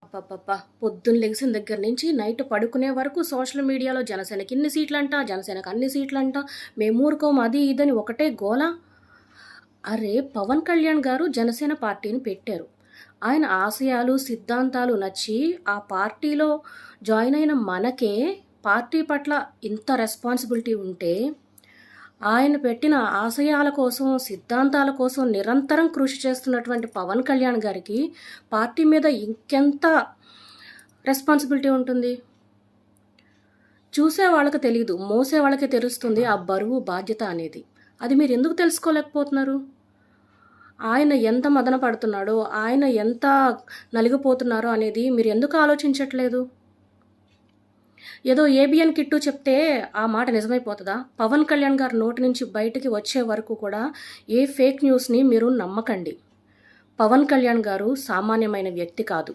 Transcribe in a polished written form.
అబ్బబ్బబ్బా! పొద్దున్న లెగిసిన దగ్గర నుంచి నైట్ పడుకునే వరకు సోషల్ మీడియాలో జనసేనకి ఇన్ని సీట్లంట, జనసేనకి అన్ని సీట్లంట, మేమూరుకోం అది ఇదని ఒకటే గోల. అరే! పవన్ కళ్యాణ్ గారు జనసేన పార్టీని పెట్టారు. ఆయన ఆశయాలు, సిద్ధాంతాలు నచ్చి ఆ పార్టీలో జాయిన్ అయిన మనకే పార్టీ పట్ల ఇంత రెస్పాన్సిబిలిటీ ఉంటే, ఆయన పెట్టిన ఆశయాల కోసం, సిద్ధాంతాల కోసం నిరంతరం కృషి చేస్తున్నటువంటి పవన్ కళ్యాణ్ గారికి పార్టీ మీద ఇంకెంత రెస్పాన్సిబిలిటీ ఉంటుంది? చూసే వాళ్ళకి తెలీదు, మోసే వాళ్ళకి తెలుస్తుంది ఆ బరువు, బాధ్యత అనేది. అది మీరు ఎందుకు తెలుసుకోలేకపోతున్నారు? ఆయన ఎంత మదన పడుతున్నాడో, ఆయన ఎంత నలిగిపోతున్నారో అనేది మీరు ఎందుకు ఆలోచించట్లేదు? ఏదో ఏబిఎన్ కిట్టు చెప్తే ఆ మాట నిజమైపోతుందా? పవన్ కళ్యాణ్ గారి నోటి నుంచి బయటికి వచ్చే వరకు కూడా ఏ ఫేక్ న్యూస్ని మీరు నమ్మకండి. పవన్ కళ్యాణ్ గారు సామాన్యమైన వ్యక్తి కాదు.